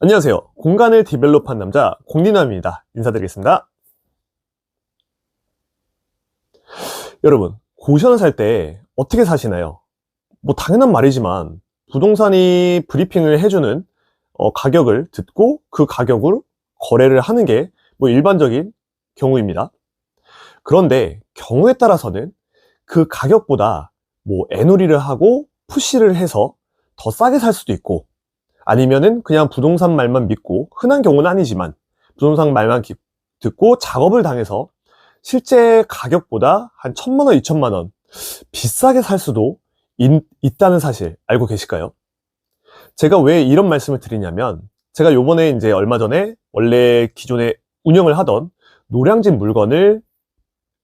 안녕하세요. 공간을 디벨롭한 남자 공디남입니다. 인사드리겠습니다. 여러분, 고시원을 살 때 어떻게 사시나요? 뭐 당연한 말이지만 부동산이 브리핑을 해주는 가격을 듣고 그 가격으로 거래를 하는 게 뭐 일반적인 경우입니다. 그런데 경우에 따라서는 그 가격보다 뭐 애놀이를 하고 푸시를 해서 더 싸게 살 수도 있고, 아니면은 그냥 부동산 말만 믿고, 흔한 경우는 아니지만 부동산 말만 듣고 작업을 당해서 실제 가격보다 한 1,000만 원, 2,000만 원 비싸게 살 수도 있다는 사실 알고 계실까요? 제가 왜 이런 말씀을 드리냐면, 제가 요번에 이제 얼마 전에 원래 기존에 운영을 하던 노량진 물건을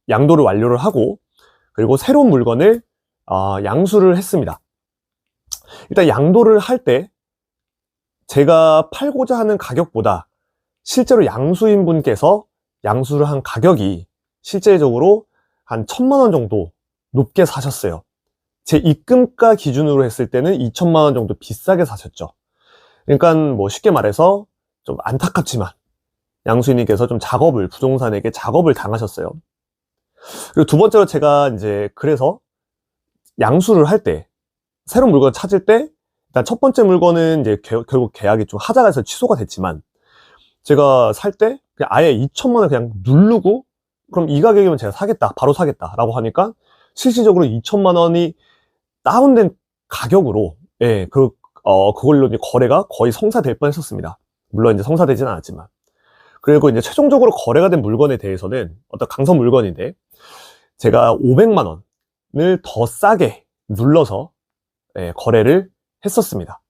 양도를 완료를 하고, 그리고 새로운 물건을 양수를 했습니다. 일단 양도를 할 때 제가 팔고자 하는 가격보다 실제로 양수인 분께서 양수를 한 가격이 실제적으로 한 1,000만 원 정도 높게 사셨어요. 제 입금가 기준으로 했을 때는 2,000만 원 정도 비싸게 사셨죠. 그러니까 뭐 쉽게 말해서 좀 안타깝지만 양수인님께서 좀 부동산에게 작업을 당하셨어요. 그리고 두 번째로 제가 이제 그래서 양수를 할 때, 새로운 물건을 찾을 때, 일단 첫 번째 물건은 이제 결국 계약이 좀 하자가 해서 취소가 됐지만, 제가 살 때 그냥 아예 2,000만 원 그냥 누르고, 그럼 이 가격이면 제가 사겠다, 바로 사겠다 라고 하니까 실질적으로 2,000만 원이 다운된 가격으로, 그걸로 이제 거래가 거의 성사될 뻔 했었습니다. 물론 이제 성사되지는 않았지만. 그리고 이제 최종적으로 거래가 된 물건에 대해서는 어떤 강성 물건인데, 제가 500만 원을 더 싸게 눌러서 거래를 했었습니다.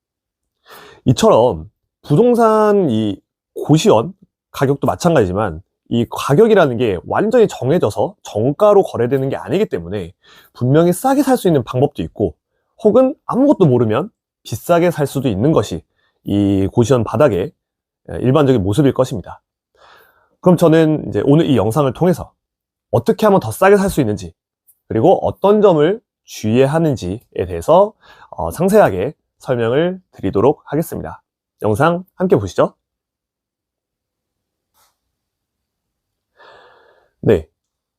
이처럼 부동산 이 고시원 가격도 마찬가지지만, 이 가격이라는 게 완전히 정해져서 정가로 거래되는 게 아니기 때문에 분명히 싸게 살 수 있는 방법도 있고, 혹은 아무것도 모르면 비싸게 살 수도 있는 것이 이 고시원 바닥의 일반적인 모습일 것입니다. 그럼 저는 이제 오늘 이 영상을 통해서 어떻게 하면 더 싸게 살 수 있는지, 그리고 어떤 점을 주의해야 하는지에 대해서 상세하게 설명을 드리도록 하겠습니다. 영상 함께 보시죠. 네,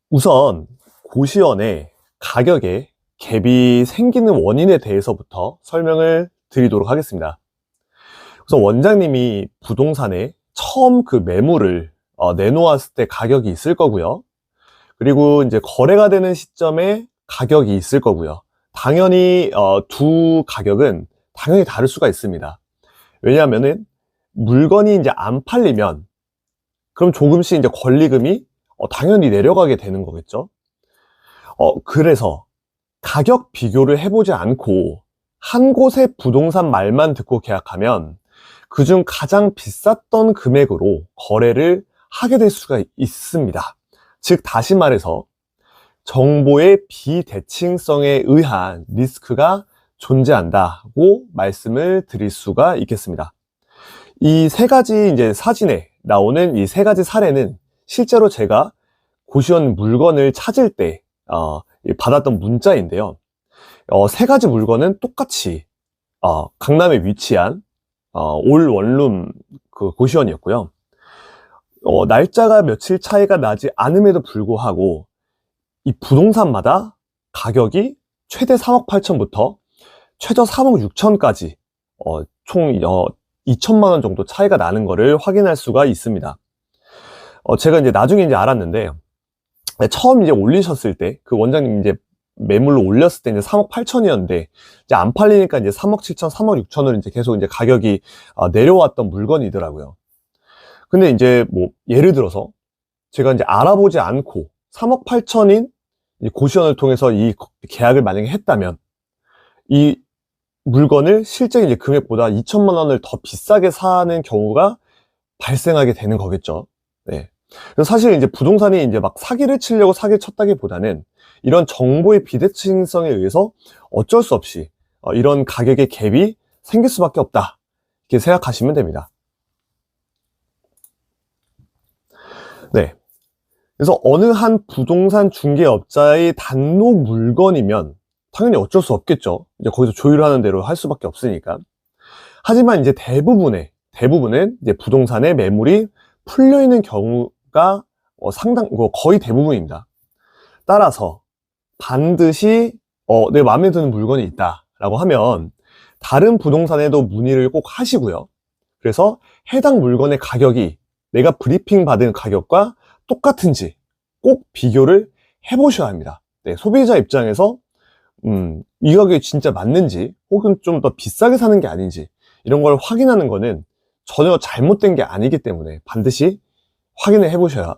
우선 고시원의 가격에 갭이 생기는 원인에 대해서부터 설명을 드리도록 하겠습니다. 우선 원장님이 부동산에 처음 그 매물을 내놓았을 때 가격이 있을 거고요. 그리고 이제 거래가 되는 시점에 가격이 있을 거고요. 당연히 두 가격은 당연히 다를 수가 있습니다. 왜냐하면은 물건이 이제 안 팔리면 그럼 조금씩 이제 권리금이 당연히 내려가게 되는 거겠죠. 그래서 가격 비교를 해보지 않고 한 곳의 부동산 말만 듣고 계약하면 그중 가장 비쌌던 금액으로 거래를 하게 될 수가 있습니다. 즉 다시 말해서 정보의 비대칭성에 의한 리스크가 존재한다고 말씀을 드릴 수가 있겠습니다. 이 세 가지 이제 사진에 나오는 이 세 가지 사례는 실제로 제가 고시원 물건을 찾을 때 받았던 문자인데요. 세 가지 물건은 똑같이 강남에 위치한 올 원룸 그 고시원이었고요. 날짜가 며칠 차이가 나지 않음에도 불구하고 이 부동산마다 가격이 최대 3억 8천부터 최저 3억 6천까지 총 2천만 원 정도 차이가 나는 거를 확인할 수가 있습니다. 제가 이제 나중에 이제 알았는데, 처음 이제 올리셨을 때 그 원장님 이제 매물로 올렸을 때 이제 3억 8천이었는데 이제 안 팔리니까 이제 3억 7천, 3억 6천으로 이제 계속 이제 가격이 내려왔던 물건이더라고요. 근데 이제 뭐 예를 들어서 제가 이제 알아보지 않고 3억 8천인 고시원을 통해서 이 계약을 만약에 했다면 이 물건을 실제 이제 금액보다 2천만 원을 더 비싸게 사는 경우가 발생하게 되는 거겠죠. 네. 그래서 사실 이제 부동산이 이제 막 사기를 치려고 사기를 쳤다기보다는 이런 정보의 비대칭성에 의해서 어쩔 수 없이 이런 가격의 갭이 생길 수밖에 없다, 이렇게 생각하시면 됩니다. 네. 그래서 어느 한 부동산 중개업자의 단독 물건이면 당연히 어쩔 수 없겠죠. 이제 거기서 조율하는 대로 할 수밖에 없으니까. 하지만 이제 대부분의 대부분은 이제 부동산에 매물이 풀려 있는 경우가 거의 대부분입니다. 따라서 반드시 내 마음에 드는 물건이 있다라고 하면 다른 부동산에도 문의를 꼭 하시고요. 그래서 해당 물건의 가격이 내가 브리핑 받은 가격과 똑같은지 꼭 비교를 해보셔야 합니다. 네, 소비자 입장에서 이 가격이 진짜 맞는지 혹은 좀 더 비싸게 사는 게 아닌지 이런 걸 확인하는 거는 전혀 잘못된 게 아니기 때문에 반드시 확인을 해보셔야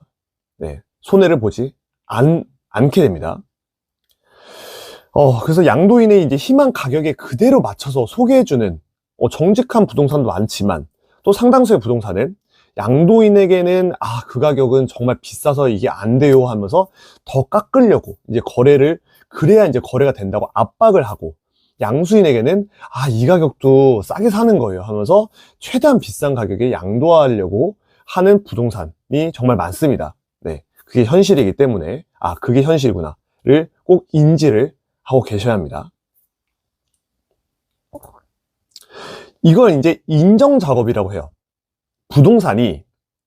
손해를 보지 않게 됩니다. 그래서 양도인의 이제 희망 가격에 그대로 맞춰서 소개해주는 정직한 부동산도 많지만 또 상당수의 부동산은 양도인에게는 그 가격은 정말 비싸서 이게 안 돼요 하면서 더 깎으려고 이제 그래야 이제 거래가 된다고 압박을 하고, 양수인에게는 이 가격도 싸게 사는 거예요 하면서 최대한 비싼 가격에 양도하려고 하는 부동산이 정말 많습니다. 네, 그게 현실이기 때문에 그게 현실이구나를 꼭 인지를 하고 계셔야 합니다. 이걸 이제 인정 작업이라고 해요. 부동산이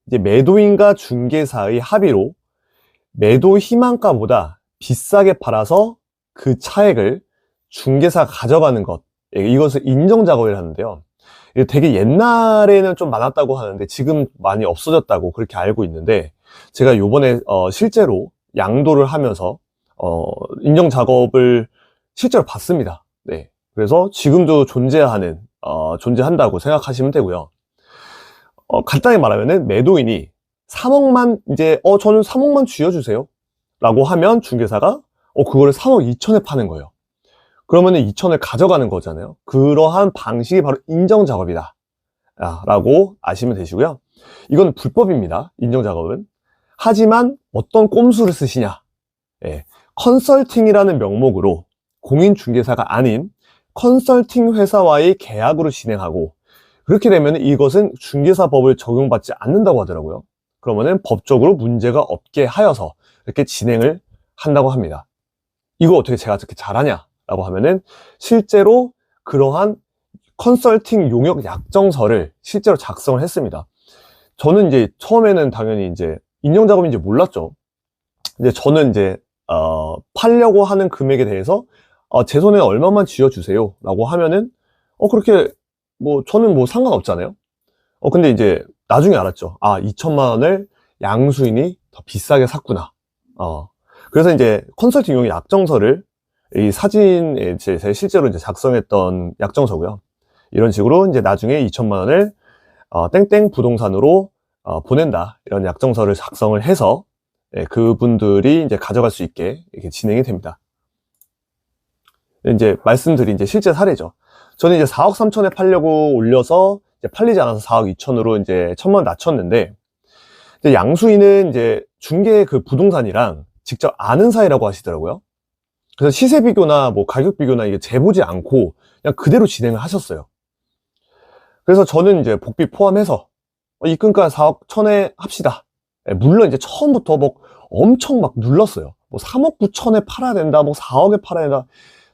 이제 매도인과 중개사의 합의로 매도 희망가보다 비싸게 팔아서 그 차액을 중개사가 가져가는 것, 이것을 인정 작업을 하는데요. 되게 옛날에는 좀 많았다고 하는데 지금 많이 없어졌다고 그렇게 알고 있는데, 제가 요번에 실제로 양도를 하면서 인정 작업을 실제로 봤습니다. 네, 그래서 지금도 존재한다고 생각하시면 되고요. 간단히 말하면은 매도인이 3억만 저는 3억만 쥐어주세요 라고 하면 중개사가 그거를 3억 2천에 파는 거예요. 그러면은 2천을 가져가는 거잖아요. 그러한 방식이 바로 인정 작업이다 라고 아시면 되시고요. 이건 불법입니다, 인정 작업은. 하지만 어떤 꼼수를 쓰시냐, 컨설팅이라는 명목으로 공인중개사가 아닌 컨설팅 회사와의 계약으로 진행하고, 그렇게 되면 이것은 중개사법을 적용받지 않는다고 하더라고요. 그러면은 법적으로 문제가 없게 하여서 이렇게 진행을 한다고 합니다. 이거 어떻게 제가 저렇게 잘하냐 라고 하면은 실제로 그러한 컨설팅 용역 약정서를 실제로 작성을 했습니다. 저는 이제 처음에는 당연히 이제 인정 작업인지 몰랐죠. 이제 저는 이제 팔려고 하는 금액에 대해서 제 손에 얼마만 쥐어주세요 라고 하면은 그렇게 저는 상관없잖아요. 근데 이제 나중에 알았죠. 2천만 원을 양수인이 더 비싸게 샀구나. 그래서 이제 컨설팅 용역 약정서를, 이 사진에 제가 실제로 이제 작성했던 약정서고요. 이런 식으로 이제 나중에 2천만 원을 땡땡 부동산으로 보낸다, 이런 약정서를 작성을 해서 그분들이 이제 가져갈 수 있게 이렇게 진행이 됩니다. 이제 말씀드린 이제 실제 사례죠. 저는 이제 4억 3천에 팔려고 올려서 이제 팔리지 않아서 4억 2천으로 이제 1천만 원 낮췄는데, 이제 양수인은 이제 중개 그 부동산이랑 직접 아는 사이라고 하시더라고요. 그래서 시세 비교나 가격 비교나 이게 재보지 않고 그냥 그대로 진행을 하셨어요. 그래서 저는 이제 복비 포함해서 입금가 4억 1천에 합시다. 물론 이제 처음부터 엄청 막 눌렀어요. 3억 9천에 팔아야 된다, 4억에 팔아야 된다.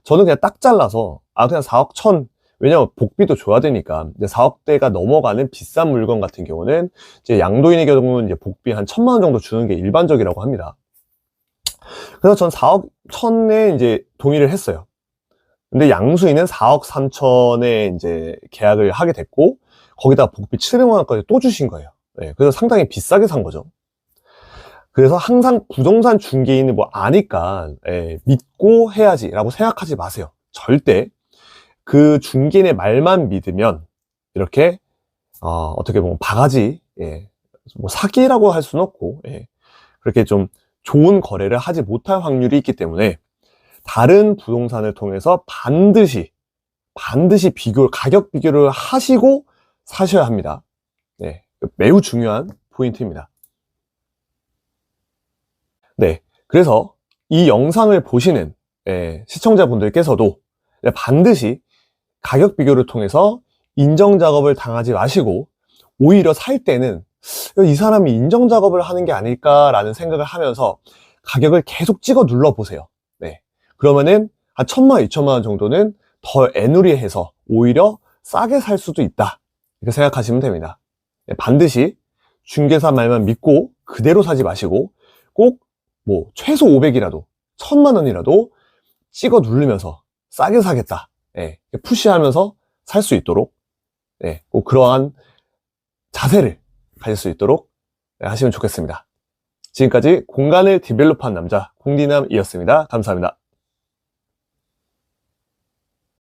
저는 그냥 딱 잘라서 그냥 4억 1천, 왜냐면 복비도 줘야 되니까. 이제 4억대가 넘어가는 비싼 물건 같은 경우는 이제 양도인의 경우는 이제 복비 한 1천만 원 정도 주는 게 일반적이라고 합니다. 그래서 전 4억 1천에 이제 동의를 했어요. 근데 양수인은 4억 3천에 이제 계약을 하게 됐고, 거기다 복비 700만 원까지 또 주신 거예요. 그래서 상당히 비싸게 산 거죠. 그래서 항상 부동산 중개인은 아니까 믿고 해야지 라고 생각하지 마세요. 절대 그 중개인의 말만 믿으면 이렇게 어떻게 보면 바가지, 사기라고 할 수는 없고, 그렇게 좀 좋은 거래를 하지 못할 확률이 있기 때문에 다른 부동산을 통해서 반드시 가격 비교를 하시고 사셔야 합니다. 매우 중요한 포인트입니다. 그래서 이 영상을 보시는 시청자분들께서도 반드시 가격 비교를 통해서 인정 작업을 당하지 마시고, 오히려 살 때는 이 사람이 인정 작업을 하는 게 아닐까라는 생각을 하면서 가격을 계속 찍어 눌러 보세요. 그러면은 한 1,000만 원, 2천만 원 정도는 더 애누리해서 오히려 싸게 살 수도 있다 이렇게 생각하시면 됩니다. 반드시 중개사 말만 믿고 그대로 사지 마시고 꼭 뭐 최소 500이라도 1000만 원이라도 찍어 누르면서 싸게 사겠다, 예, 푸시하면서 살 수 있도록, 예, 꼭 그러한 자세를 가질 수 있도록 하시면 좋겠습니다. 지금까지 공간을 디벨롭한 남자 공디남이었습니다. 감사합니다.